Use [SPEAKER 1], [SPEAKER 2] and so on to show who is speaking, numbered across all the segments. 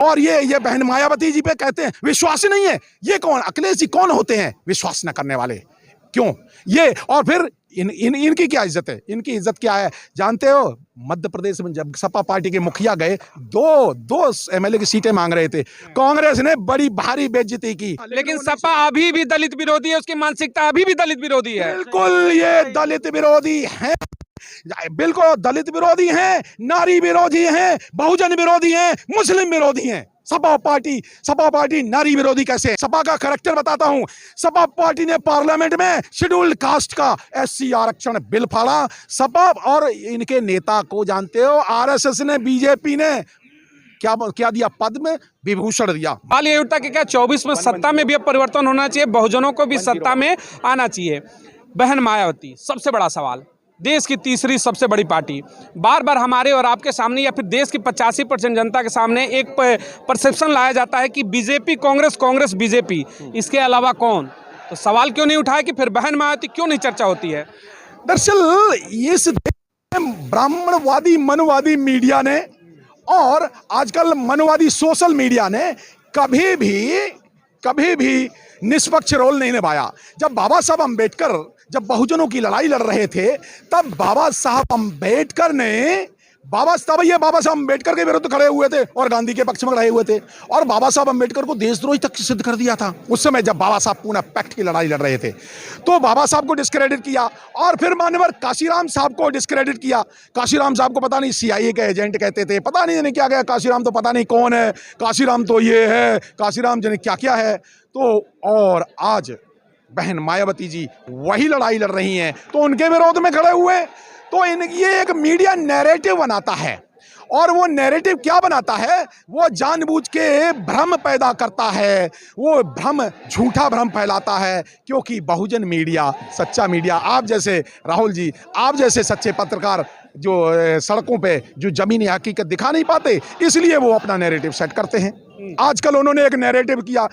[SPEAKER 1] और ये बहन मायावती जी पे कहते हैं विश्वास ही नहीं है। ये कौन, अखिलेश जी कौन होते हैं विश्वास न करने वाले? क्यों ये? और फिर इनकी क्या इज्जत है? इनकी इज्जत क्या है जानते हो? मध्य प्रदेश में जब सपा पार्टी के मुखिया गए, दो एमएलए की सीटें मांग रहे थे, कांग्रेस ने बड़ी भारी बेइज्जती की।
[SPEAKER 2] लेकिन सपा अभी भी दलित विरोधी है, उसकी मानसिकता अभी भी दलित विरोधी है।
[SPEAKER 1] बिल्कुल ये दलित विरोधी है, बिल्कुल दलित विरोधी हैं, नारी विरोधी हैं, बहुजन विरोधी हैं, मुस्लिम विरोधी हैं। सपा पार्टी नारी विरोधी कैसे? सपा का करैक्टर बताता हूं। सपा पार्टी ने पार्लियामेंट में शेड्यूल्ड कास्ट का एससी आरक्षण बिल फाड़ा। सपा और इनके नेता को जानते हो, आरएसएस ने, बीजेपी ने क्या दिया? पद्म विभूषण दिया।
[SPEAKER 2] हाल ये उठता कि क्या 24 में सत्ता में भी अब परिवर्तन होना चाहिए, बहुजनों को भी सत्ता में आना चाहिए। बहन मायावती सबसे बड़ा सवाल, देश की तीसरी सबसे बड़ी पार्टी, बार बार हमारे और आपके सामने या फिर देश की 85% जनता के सामने एक परसेप्शन लाया जाता है कि बीजेपी कांग्रेस, कांग्रेस बीजेपी, इसके अलावा कौन? तो सवाल क्यों नहीं उठाया कि फिर बहन मायावती क्यों नहीं चर्चा होती है?
[SPEAKER 1] दरअसल इस ब्राह्मणवादी मनवादी मीडिया ने और आजकल मनवादी सोशल मीडिया ने कभी भी निष्पक्ष रोल नहीं निभाया। जब बाबा साहब अम्बेडकर जब बहुजनों की लड़ाई लड़ रहे थे, तब बाबा साहब अम्बेडकर के विरुद्ध खड़े हुए थे और गांधी के पक्ष में खड़े हुए थे, और बाबा साहब अम्बेडकर को देशद्रोही तक सिद्ध कर दिया था। उस समय जब बाबा साहब पूना पैक्ट की लड़ाई लड़ रहे थे, तो बाबा साहब को डिस्क्रेडिट किया, और फिर मान्यवर काशीराम साहब को डिस्क्रेडिट किया। काशीराम साहब को पता नहीं CIA के एजेंट कहते थे, पता नहीं क्या गया, काशीराम तो पता नहीं कौन है, काशीराम तो ये है, काशीराम जाने क्या क्या है। तो और आज बहन मायावती जी वही लड़ाई लड़ रही हैं, तो उनके विरोध में खड़े हुए। तो ये एक मीडिया नैरेटिव बनाता है, और वो नैरेटिव क्या बनाता है? वो जानबूझ के भ्रम पैदा करता है, वो झूठा भ्रम फैलाता है, क्योंकि बहुजन मीडिया, सच्चा मीडिया, आप जैसे राहुल जी, आप जैसे सच्चे पत्रकार जो सड़कों पे जो जमीनी हकीकत दिखा नहीं पाते, इसलिए वो अपना नैरेटिव सेट करते हैं। आजकल उन्होंने एक नैरेटिव किया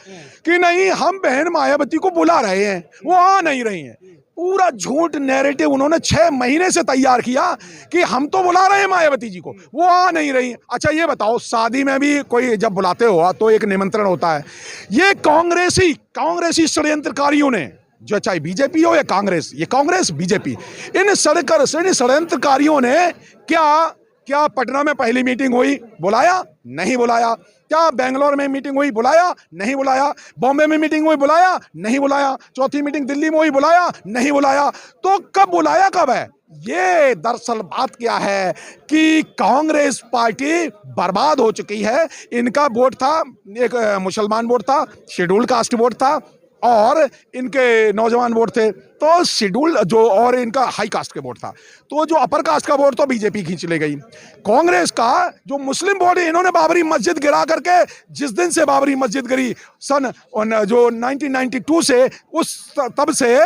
[SPEAKER 1] कि नहीं, हम बहन मायावती को बुला रहे हैं, वो आ नहीं रही हैं। पूरा झूठ नैरेटिव उन्होंने 6 महीने से तैयार किया कि हम तो बुला रहे हैं मायावती जी को, वो आ नहीं रही। अच्छा ये बताओ, शादी में भी कोई जब बुलाते हो तो एक निमंत्रण होता है। ये कांग्रेसी षड्यंत्रकारियों ने, जो चाहे बीजेपी हो या कांग्रेस, ये कांग्रेस बीजेपी, इन षड्यंत्रकारियों ने क्या पटना में पहली मीटिंग हुई, बुलाया? नहीं बुलाया। क्या बेंगलोर में मीटिंग हुई, बुलाया? नहीं बुलाया। बॉम्बे में मीटिंग हुई, बुलाया? नहीं बुलाया। चौथी मीटिंग दिल्ली में हुई, बुलाया? नहीं बुलाया। तो कब बुलाया, कब है? ये दरअसल बात क्या है कि कांग्रेस पार्टी बर्बाद हो चुकी है। इनका वोट था, एक मुसलमान वोट था, शेड्यूल्ड कास्ट वोट था, और इनके नौजवान वोट थे तो शेड्यूल जो, और इनका हाई कास्ट के वोट था, तो जो अपर कास्ट का वोट तो बीजेपी खींच ले गई। कांग्रेस का जो मुस्लिम वोट है, इन्होंने बाबरी मस्जिद गिरा करके, जिस दिन से बाबरी मस्जिद गिरी सन जो 1992 से, तब से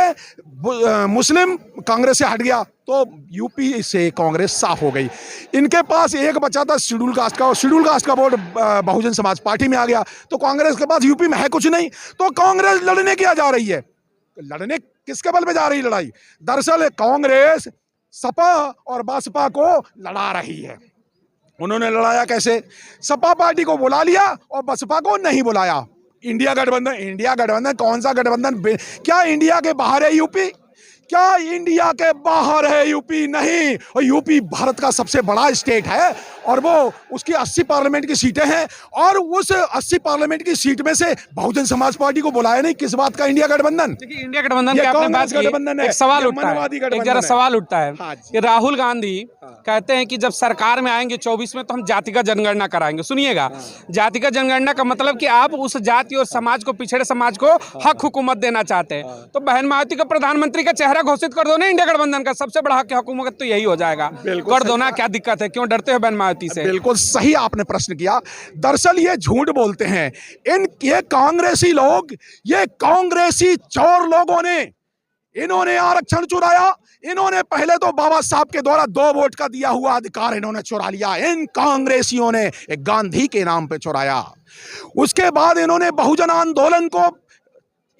[SPEAKER 1] मुस्लिम कांग्रेस से हट गया, तो यूपी से कांग्रेस साफ हो गई। इनके पास एक बचा था शेड्यूल कास्ट का, और शेड्यूल कास्ट का वोट बहुजन समाज पार्टी में आ गया, तो कांग्रेस के पास यूपी में है कुछ नहीं। तो कांग्रेस लड़ने क्या जा रही है? लड़ने किसके बल पे जा रही है लड़ाई? दरअसल कांग्रेस सपा और बसपा को लड़ा रही है। उन्होंने लड़ाया कैसे? सपा पार्टी को बुला लिया और बसपा को नहीं बुलाया। इंडिया गठबंधन कौन सा गठबंधन? क्या इंडिया के बाहर है यूपी? क्या इंडिया के बाहर है यूपी? नहीं। और यूपी भारत का सबसे बड़ा स्टेट है, और वो उसकी 80 पार्लियामेंट की सीटें हैं, और उस 80 पार्लियामेंट की सीट में से बहुजन समाज पार्टी को बुलाया नहीं। किस बात का इंडिया गठबंधन?
[SPEAKER 2] देखिए, इंडिया गठबंधन की आपने बात की, एक सवाल उठता है कि राहुल गांधी कहते हैं कि जब सरकार में आएंगे 24 में, तो हम जातिगत जनगणना कराएंगे। सुनिएगा, जातिगत जनगणना का मतलब कि आप उस जाति और समाज को, पिछड़े समाज को हक हुकूमत देना चाहते हैं। तो बहन मायावती को प्रधानमंत्री का चेहरा घोषित कर दो ना, इंडिया गठबंधन का सबसे बड़ा हक हुकूमत तो यही हो जाएगा। कर दो ना, क्या दिक्कत है? क्यों डरते हो बहन मायावती से?
[SPEAKER 1] बिल्कुल सही आपने प्रश्न किया। दरअसल ये झूठ बोलते हैं ये कांग्रेसी लोग, ये कांग्रेसी चोर लोगों ने, इन्होंने आरक्षण चुराया। इन्होंने पहले तो बाबा साहब के द्वारा 2 वोट का दिया हुआ अधिकार इन्होंने चुरा लिया। इन कांग्रेसियों ने गांधी के नाम पे चुराया। उसके बाद इन्होंने बहुजन आंदोलन को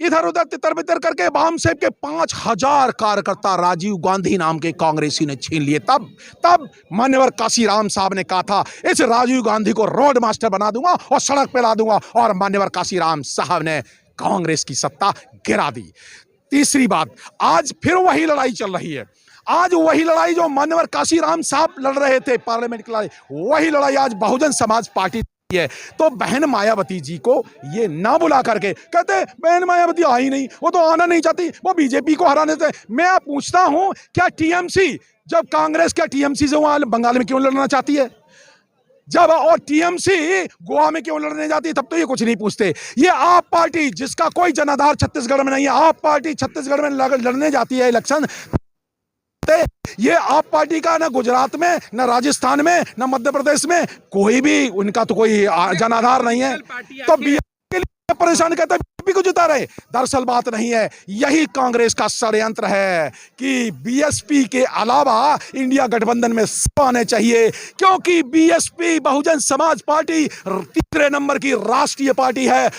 [SPEAKER 1] इधर उधर तितर बितर करके वाम साहब के 5,000 कार्यकर्ता राजीव गांधी नाम के कांग्रेसी ने छीन लिए। तब मान्यवर काशीराम साहब ने कहा था इस राजीव गांधी को रोड मास्टर बना दूंगा और सड़क पे ला दूंगा, और मान्यवर काशीराम साहब ने कांग्रेस की सत्ता गिरा दी। तीसरी बात, आज फिर वही लड़ाई चल रही है। आज वही लड़ाई जो मान्यवर काशीराम साहब लड़ रहे थे पार्लियामेंट की लड़ाई, वही लड़ाई आज बहुजन समाज पार्टी है। तो बहन मायावती जी को ये ना बुला करके कहते बहन मायावती आई नहीं, वो तो आना नहीं चाहती, वो बीजेपी को हराने से। मैं पूछता हूं क्या टीएमसी, जब कांग्रेस क्या टीएमसी से वहां बंगाल में क्यों लड़ना चाहती है, जब और टीएमसी गोवा में क्यों लड़ने जाती है, तब तो ये कुछ नहीं पूछते। ये आप पार्टी जिसका कोई जनाधार छत्तीसगढ़ में नहीं है, आप पार्टी छत्तीसगढ़ में लड़ने जाती है इलेक्शन। ये आप पार्टी का ना गुजरात में, ना राजस्थान में, ना मध्य प्रदेश में कोई भी उनका तो कोई जनाधार नहीं है, तो बीजेपी के लिए परेशान कहता है बीजेपी को जिता रहे। दरअसल बात नहीं है, यही कांग्रेस का षड्यंत्र है कि बीएसपी के अलावा इंडिया गठबंधन में सब आने चाहिए, क्योंकि बीएसपी बहुजन समाज पार्टी तीसरे नंबर की राष्ट्रीय पार्टी है।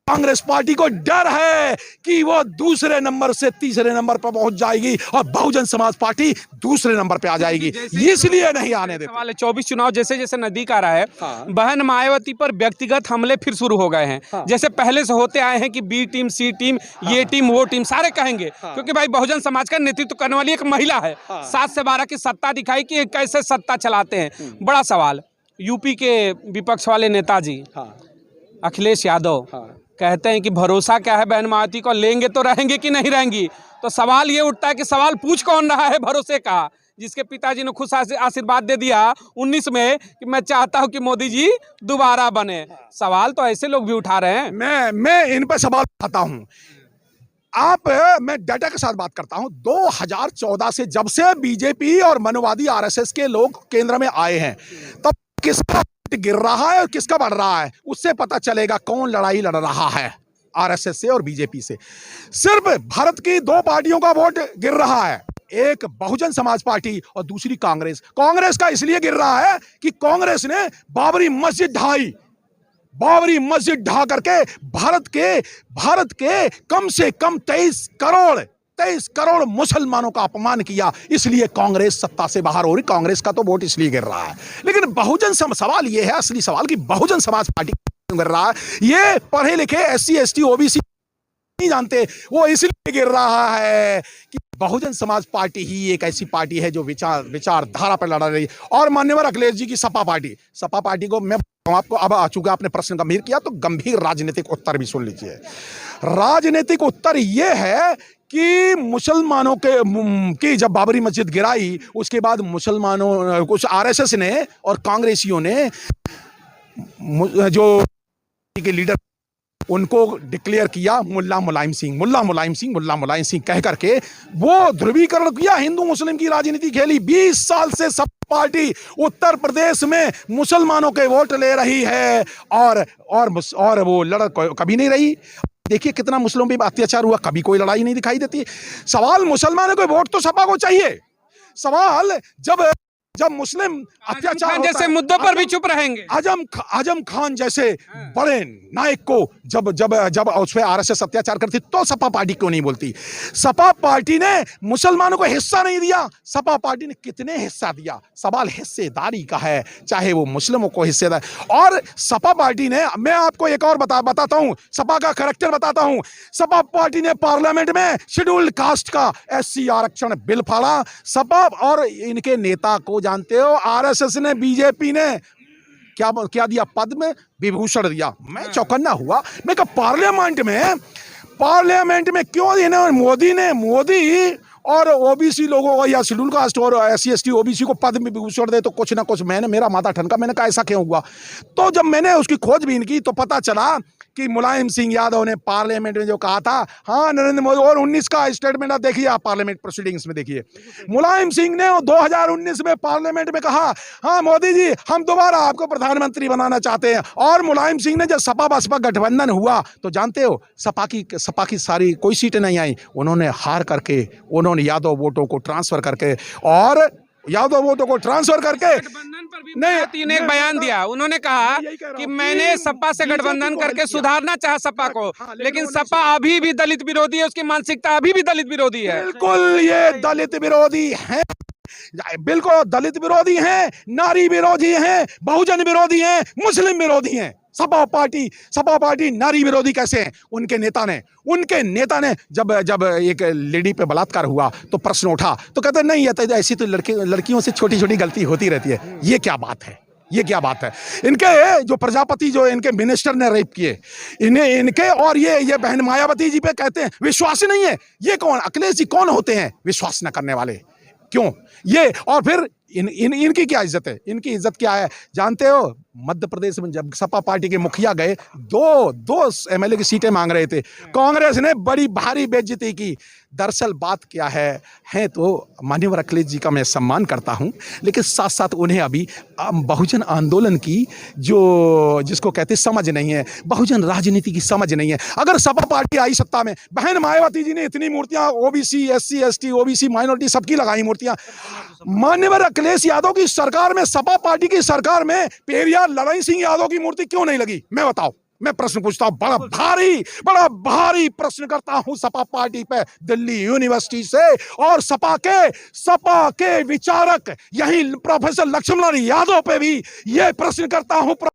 [SPEAKER 1] कांग्रेस पार्टी को डर है कि वो दूसरे नंबर से तीसरे नंबर पर पहुंच जाएगी और बहुजन समाज पार्टी दूसरे नंबर पे आ जाएगी, इसलिए नहीं आने देते।
[SPEAKER 2] सवाल है 24 चुनाव जैसे जैसे नजदीक आ रहा है, हाँ। बहन मायावती पर व्यक्तिगत हमले फिर शुरू हो गए हैं, हाँ। जैसे पहले से होते आए हैं कि बी टीम, सी टीम, हाँ। ये टीम, वो टीम, सारे कहेंगे, हाँ। क्योंकि भाई बहुजन समाज का नेतृत्व करने वाली एक महिला है, 7 से 12 की सत्ता दिखाई कि कैसे सत्ता चलाते हैं। बड़ा सवाल, यूपी के विपक्ष वाले नेताजी अखिलेश यादव कहते हैं कि भरोसा क्या है बहन मायावती को, लेंगे तो रहेंगे कि नहीं रहेंगी। तो सवाल ये उठता है कि सवाल पूछ कौन रहा है भरोसे का, जिसके पिताजी ने खुद आशीर्वाद दे दिया 19 में कि मैं चाहता हूं कि मोदी जी दोबारा बने। सवाल तो ऐसे लोग भी उठा रहे हैं।
[SPEAKER 1] मैं इन पर सवाल उठाता हूं। मैं डाटा के साथ बात करता हूं। 2014 से जब से बीजेपी और मनोवादी आरएसएस के लोग केंद्र में आए हैं, तब किसका गिर रहा है और किसका बढ़ रहा है, उससे पता चलेगा कौन लड़ाई लड़ रहा है आरएसएस से और बीजेपी से। सिर्फ भारत की 2 पार्टियों का वोट गिर रहा है, एक बहुजन समाज पार्टी और दूसरी कांग्रेस। कांग्रेस का इसलिए गिर रहा है कि कांग्रेस ने बाबरी मस्जिद ढा करके भारत के कम से कम 23 करोड़ मुसलमानों का अपमान किया, इसलिए कांग्रेस सत्ता से बाहर हो रही। कांग्रेस का तो वोट इसलिए गिर रहा है। लेकिन बहुजन सवाल ये है, असली सवाल, कि बहुजन समाज पार्टी गिर रहा है। ये पढ़े लिखे एससी एसटी ओबीसी नहीं जानते, वो इसलिए गिर रहा है कि बहुजन समाज पार्टी ही एक ऐसी पार्टी है जो विचारधारा पर लड़ रही है। और मान्यवर अखिलेश जी की सपा पार्टी को मैं आपको, अब आ चुका आपने प्रश्न गंभीर किया तो गंभीर राजनीतिक उत्तर भी सुन लीजिए। राजनीतिक उत्तर यह है कि मुसलमानों की जब बाबरी मस्जिद गिराई, उसके बाद मुसलमानों, कुछ आरएसएस ने और कांग्रेसियों ने जो के लीडर उनको डिक्लेयर किया मुल्ला मुलायम सिंह कह करके वो ध्रुवीकरण किया, हिंदू मुस्लिम की राजनीति खेली। 20 साल से सब पार्टी उत्तर प्रदेश में मुसलमानों के वोट ले रही है और वो लड़ कभी नहीं रही। देखिए कितना मुस्लिमों पे अत्याचार हुआ, कभी कोई लड़ाई नहीं दिखाई देती। सवाल मुसलमानों को वोट तो सपा को चाहिए। सवाल जब मुस्लिम अत्याचार
[SPEAKER 2] जैसे मुद्दों पर भी चुप रहेंगे,
[SPEAKER 1] आजम खान जैसे बड़े नायक को जब उस पर आरएसएस अत्याचार करती तो सपा पार्टी क्यों नहीं बोलती? सपा पार्टी ने मुसलमानों को हिस्सा नहीं दिया। सपा पार्टी ने कितने हिस्सा दिया? सवाल हिस्सेदारी का है, चाहे वो मुस्लिमों को हिस्सेदार। और सपा पार्टी ने, मैं आपको एक और बताता हूं, सपा का करैक्टर बताता हूं। सपा पार्टी ने पार्लियामेंट में शेड्यूल्ड कास्ट का एससी आरक्षण बिल फाड़ा। सपा और इनके नेता को जानते हो, आरएसएस ने, बीजेपी ने क्या दिया? पद्म विभूषण दिया। मैं चौकन्ना हुआ। मैं कहा पार्लियामेंट में क्यों मोदी और ओबीसी लोगों को या शेड्यूल कास्ट और एससी एसटी ओबीसी को पद्म विभूषण दे, तो कुछ ना कुछ मेरा माथा ठनका। मैंने कहा ऐसा क्यों हुआ? तो जब मैंने उसकी खोजबीन की तो पता चला कि मुलायम सिंह यादव ने पार्लियामेंट में जो कहा था, हाँ नरेंद्र मोदी, और 19 का स्टेटमेंट आप देखिए, आप पार्लियामेंट प्रोसीडिंग्स में देखिए, मुलायम सिंह ने 2019 में पार्लियामेंट में कहा, हाँ मोदी जी हम दोबारा आपको प्रधानमंत्री बनाना चाहते हैं। और मुलायम सिंह ने जब सपा बसपा गठबंधन हुआ तो जानते हो सपा की सारी कोई सीटें नहीं आई। उन्होंने हार करके, उन्होंने यादव वोटों को ट्रांसफर करके और यादव वोटों को ट्रांसफर करके
[SPEAKER 2] गठबंधन पर भी नहीं ने एक बयान दिया। उन्होंने कहा कि मैंने सपा से गठबंधन करके सुधारना चाहा सपा को, लेकिन सपा अभी भी दलित विरोधी है, उसकी मानसिकता अभी भी दलित विरोधी है।
[SPEAKER 1] बिल्कुल ये दलित विरोधी है, बिल्कुल दलित विरोधी हैं, नारी विरोधी हैं, बहुजन विरोधी हैं, मुस्लिम विरोधी हैं। सपा पार्टी नारी विरोधी कैसे हैं? उनके नेता ने जब एक लेडी पे बलात्कार हुआ तो प्रश्न उठा तो कहते नहीं ये तो ऐसी तो लड़कियों से छोटी छोटी गलती होती रहती है। ये क्या बात है? ये क्या बात है? इनके जो प्रजापति जो इनके मिनिस्टर ने रेप किए, इनके और ये बहन मायावती जी पे कहते हैं विश्वास नहीं है। ये कौन, अखिलेश जी कौन होते हैं विश्वास न करने वाले? क्यों ये? और फिर इनकी क्या इज्जत है? इनकी इज्जत क्या है जानते हो? मध्य प्रदेश में जब सपा पार्टी के मुखिया गए, दो एमएलए की सीटें मांग रहे थे, कांग्रेस ने बड़ी भारी बेइज्जती की। दरअसल बात क्या है तो माननीय अखिलेश जी का मैं सम्मान करता हूं, लेकिन साथ साथ उन्हें अभी बहुजन आंदोलन की जिसको कहते समझ नहीं है, बहुजन राजनीति की समझ नहीं है। अगर सपा पार्टी आई सत्ता में, बहन मायावती जी ने इतनी मूर्तियां OBC, SC, ST, OBC, minority सबकी लगाई मूर्तियां। माननीय अखिलेश यादव की सरकार में, सपा पार्टी की सरकार में पेरियार लड़ाई सिंह यादव की मूर्ति क्यों नहीं लगी? मैं बताओ, मैं प्रश्न पूछता हूं, बड़ा भारी प्रश्न करता हूं सपा पार्टी पे दिल्ली यूनिवर्सिटी से। और सपा के विचारक यही प्रोफेसर लक्ष्मण यादव पे भी यह प्रश्न करता हूं।